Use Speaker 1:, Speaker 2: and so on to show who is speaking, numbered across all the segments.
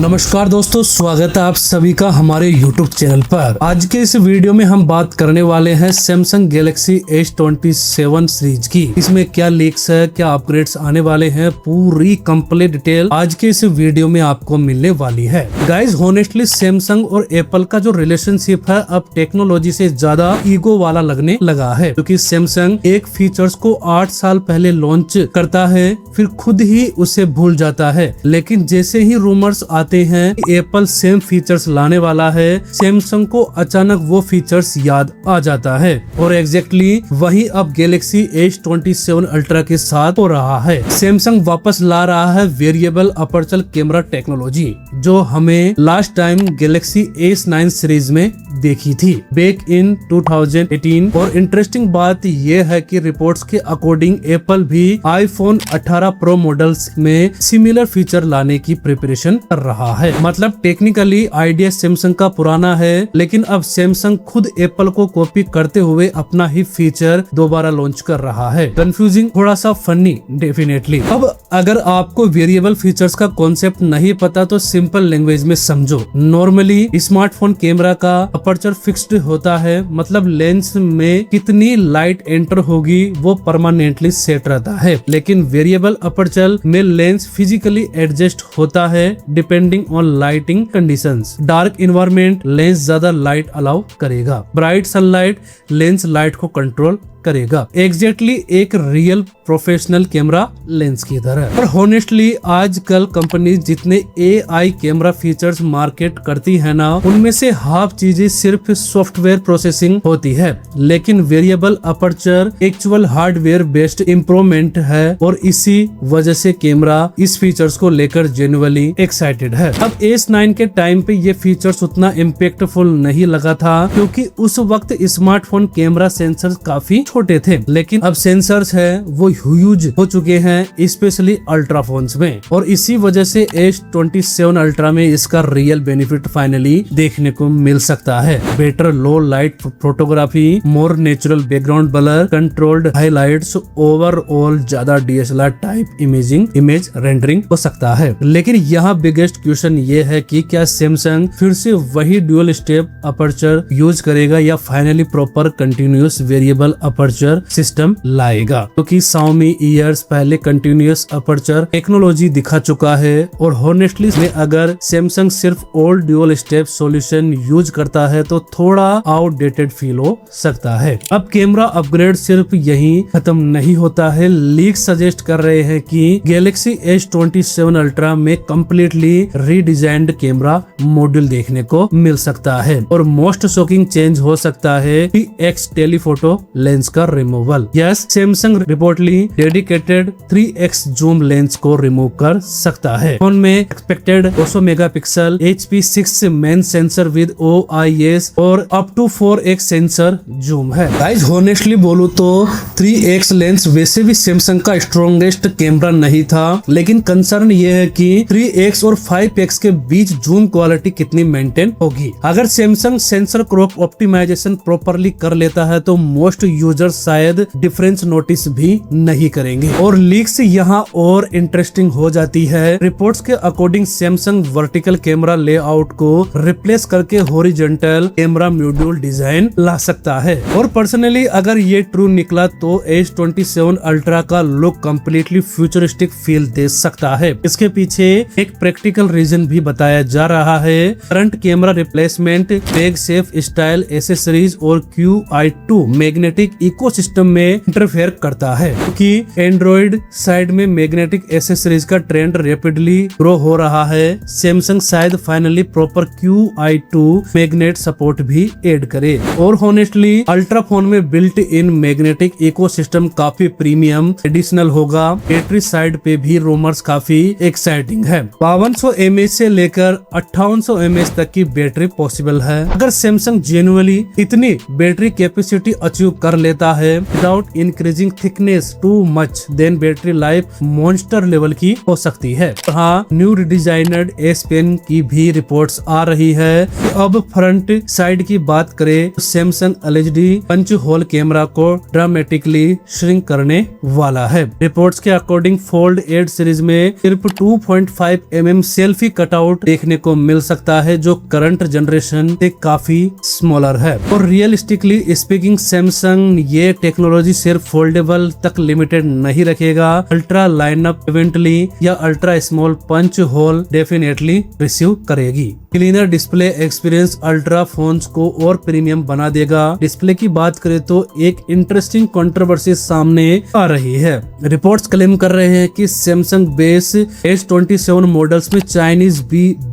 Speaker 1: नमस्कार दोस्तों, स्वागत है आप सभी का हमारे YouTube चैनल पर। आज के इस वीडियो में हम बात करने वाले हैं सैमसंग गैलेक्सी S27 सीरीज की। इसमें क्या लीक्स है, क्या अपग्रेड्स आने वाले हैं, पूरी कंप्लीट डिटेल आज के इस वीडियो में आपको मिलने वाली है। गाइज होनेस्टली सैमसंग और एप्पल का जो रिलेशनशिप है अब टेक्नोलॉजी से ज्यादा ईगो वाला लगने लगा है, क्योंकि सैमसंग एक फीचर्स को 8 साल पहले लॉन्च करता है फिर खुद ही उसे भूल जाता है, लेकिन जैसे ही रूमर्स आते हैं कि एप्पल सेम फीचर्स लाने वाला है, सैमसंग को अचानक वो फीचर्स याद आ जाता है। और एग्जैक्टली वही अब गैलेक्सी S27 अल्ट्रा के साथ हो रहा है। सैमसंग वापस ला रहा है वेरिएबल अपर्चर कैमरा टेक्नोलॉजी, जो हमें last time Galaxy S9 series में देखी थी बैक इन 2018। और इंटरेस्टिंग बात यह है कि रिपोर्ट्स के अकॉर्डिंग एप्पल भी आईफोन 18 प्रो मॉडल्स में सिमिलर फीचर लाने की प्रिपरेशन कर रहा है। मतलब टेक्निकली आइडिया सैमसंग का पुराना है, लेकिन अब सैमसंग खुद एप्पल को कॉपी करते हुए अपना ही फीचर दोबारा लॉन्च कर रहा है। कंफ्यूजिंग, थोड़ा सा फनी डेफिनेटली। अब अगर आपको वेरिएबल फीचर्स का कॉन्सेप्ट नहीं पता तो सिंपल लैंग्वेज में समझो। नॉर्मली स्मार्टफोन कैमरा का अपर्चर फिक्स्ड होता है, मतलब लेंस में कितनी लाइट एंटर होगी वो परमानेंटली सेट रहता है। लेकिन वेरिएबल अपर्चर में लेंस फिजिकली एडजस्ट होता है depending on lighting conditions. Dark environment lens ज्यादा लाइट अलाउ करेगा, ब्राइट सनलाइट लेंस लाइट को कंट्रोल करेगा, एग्जैक्टली एक रियल प्रोफेशनल कैमरा लेंस की तरह। और होनेस्टली आजकल कंपनी जितने AI कैमरा फीचर्स मार्केट करती है ना, उनमें से हाफ चीजें सिर्फ सॉफ्टवेयर प्रोसेसिंग होती है, लेकिन variable aperture actual hardware based improvement है। और इसी वजह से कैमरा इस फीचर्स को लेकर जेन्युइनली एक्साइटेड है। अब S9 के टाइम पे ये फीचर्स उतना इम्पैक्टफुल नहीं लगा था, क्योंकि उस वक्त स्मार्टफोन कैमरा सेंसर काफी छोटे थे, लेकिन अब सेंसर्स है वो ह्यूज हो चुके हैं, स्पेशली अल्ट्रा फोन्स में। और इसी वजह से S27 अल्ट्रा में इसका रियल बेनिफिट फाइनली देखने को मिल सकता है। बेटर लो light photography, more natural background blur, controlled highlights, overall ज्यादा DSLR टाइप इमेज रेंडरिंग हो सकता है। लेकिन यहाँ बिगेस्ट क्वेश्चन ये है कि क्या सैमसंग फिर से वही ड्यूअल स्टेप अपर्चर यूज करेगा या finally proper continuous variable aperture system लाएगा, क्योंकि Xiaomi ईयर्स पहले कंटिन्यूअस अपर्चर टेक्नोलॉजी दिखा चुका है। और होनेस्टली अगर सैमसंग सिर्फ old dual step solution use करता है तो थोड़ा आउटडेटेड फील हो सकता है। अब कैमरा अपग्रेड सिर्फ यहीं खत्म नहीं होता है। लीक सजेस्ट कर रहे हैं कि गैलेक्सी S27 अल्ट्रा में कम्प्लीटली रीडिजाइंड कैमरा मॉड्यूल देखने को मिल सकता है। और मोस्ट शॉकिंग चेंज हो सकता है कि X टेलीफोटो लेंस का removal. Yes, Samsung reportedly dedicated 3x zoom lens को रिमूव कर सकता है। फोन में expected 200 megapixel HP6 main sensor with OIS और up to 4x sensor zoom है। गाइस होनेस्टली बोलूं तो 3x लेंस वैसे भी सैमसंग का स्ट्रॉन्गेस्ट कैमरा नहीं था, लेकिन कंसर्न ये है कि 3x और 5x के बीच जूम क्वालिटी कितनी मेंटेन होगी। अगर Samsung sensor crop optimization properly कर लेता है तो मोस्ट यूजर शायद डिफरेंस नोटिस भी नहीं करेंगे। और लीक्स यहाँ और इंटरेस्टिंग हो जाती है। रिपोर्ट्स के according Samsung vertical camera layout को रिप्लेस करके हॉरिजॉन्टल कैमरा मॉड्यूल डिजाइन ला सकता है। और पर्सनली अगर ये ट्रू निकला तो S27 अल्ट्रा का लुक कम्प्लीटली फ्यूचरिस्टिक फील दे सकता है। इसके पीछे एक प्रैक्टिकल रीजन भी बताया जा रहा है। Current camera replacement bag safe style accessories और QI2 मैग्नेटिक इकोसिस्टम में इंटरफेयर करता है, क्योंकि एंड्रॉइड साइड में मैग्नेटिक एसेसरीज का ट्रेंड रैपिडली ग्रो हो रहा है। सैमसंग शायद finally proper QI2 magnet support भी ऐड करे। और होनेस्टली अल्ट्रा फोन में बिल्ट इन मैग्नेटिक इकोसिस्टम काफी प्रीमियम एडिशनल होगा। बैटरी साइड पे भी रूमर्स काफी एक्साइटिंग है। 5200 mAh से लेकर 5800 mAh तक की बैटरी पॉसिबल है। अगर सैमसंग जेन्युइनली इतनी बैटरी कैपेसिटी अचीव कर लेता देता है without increasing thickness too much, then battery life monster level की हो सकती है। हाँ, न्यू रिडिजाइनड एस पेन की भी रिपोर्ट्स आ रही है। अब फ्रंट साइड की बात करें तो Samsung LED punch hole camera को ड्रामेटिकली श्रिंक करने वाला है। रिपोर्ट्स के अकॉर्डिंग फोल्ड 8 सीरीज में सिर्फ 2.5 mm सेल्फी कटआउट देखने को मिल सकता है, जो करंट जनरेशन से काफी स्मॉलर है। और रियलिस्टिकली स्पीकिंग सैमसंग ये टेक्नोलॉजी सिर्फ फोल्डेबल तक लिमिटेड नहीं रखेगा। अल्ट्रा लाइनअप इवेंटली या ultra small punch hole definitely receive करेगी। Cleaner display experience ultra phones को और प्रीमियम बना देगा। डिस्प्ले की बात करें तो एक इंटरेस्टिंग कंट्रोवर्सी सामने आ रही है। रिपोर्ट्स क्लेम कर रहे हैं कि सैमसंग बेस S27 मॉडल्स में Chinese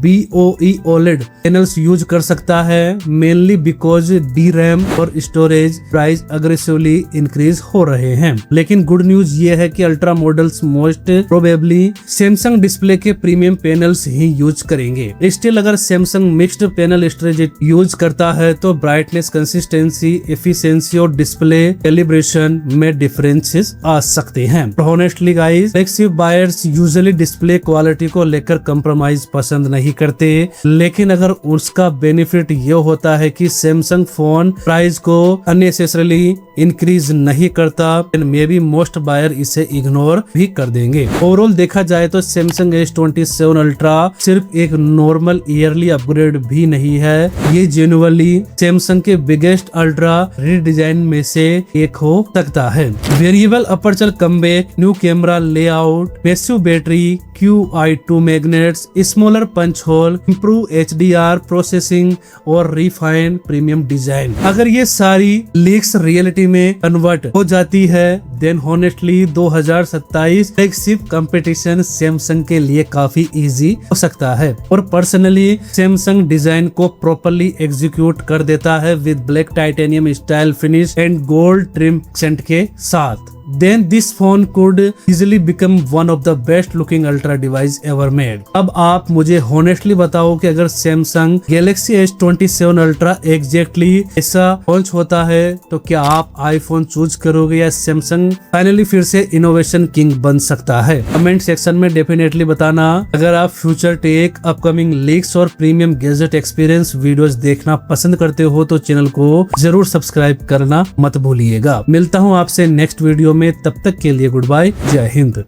Speaker 1: BOE OLED panels use कर सकता है, मेनली बिकॉज DRAM और स्टोरेज प्राइस अग्रेसिवली इंक्रीज हो रहे हैं। लेकिन गुड न्यूज ये है कि ultra models most probably Samsung display के प्रीमियम पैनल्स ही यूज करेंगे। स्टिल अगर Samsung mixed panel strategy use करता है तो ब्राइटनेस, कंसिस्टेंसी, एफिशिएंसी और डिस्प्ले कैलिब्रेशन में डिफरेंसेस आ सकते हैं। Honestly guys, फ्लेक्सिव buyers usually display quality को लेकर कंप्रोमाइज पसंद नहीं करते, लेकिन अगर उसका बेनिफिट ये होता है कि सैमसंग फोन प्राइस को अननेसेसरली इंक्रीज नहीं करता, मे बी मोस्ट बायर इसे इग्नोर भी कर देंगे। ओवरऑल देखा जाए तो सैमसंग S27 अल्ट्रा सिर्फ एक नॉर्मल ईयरली अपग्रेड भी नहीं है, ये जेन्युइनली सैमसंग के बिगेस्ट अल्ट्रा रीडिजाइन में से एक हो सकता है। Variable aperture comeback, new camera layout, massive battery, QI2 magnets, smaller punch hole, improve HDR processing और रिफाइन प्रीमियम डिजाइन। अगर ये सारी लीक्स रियलिटी में कन्वर्ट हो जाती है, then honestly 2027 flagship competition Samsung के लिए काफी इजी हो सकता है। और पर्सनली सैमसंग डिजाइन को प्रॉपर्ली एग्जीक्यूट कर देता है with black titanium style finish and gold trim accent के साथ, then this phone could easily become one of the best looking ultra device ever made। अब आप मुझे honestly बताओ कि अगर Samsung Galaxy S27 Ultra exactly ऐसा लॉन्च होता है तो क्या आप iPhone चूज करोगे या Samsung फाइनली फिर से इनोवेशन किंग बन सकता है? कमेंट सेक्शन में डेफिनेटली बताना। अगर आप फ्यूचर टेक, अपकमिंग लीक्स और प्रीमियम गैजेट एक्सपीरियंस वीडियोस देखना पसंद करते हो तो चैनल को जरूर सब्सक्राइब करना मत भूलिएगा। मिलता हूँ आपसे नेक्स्ट वीडियो में, तब तक के लिए गुड बाय, जय हिंद।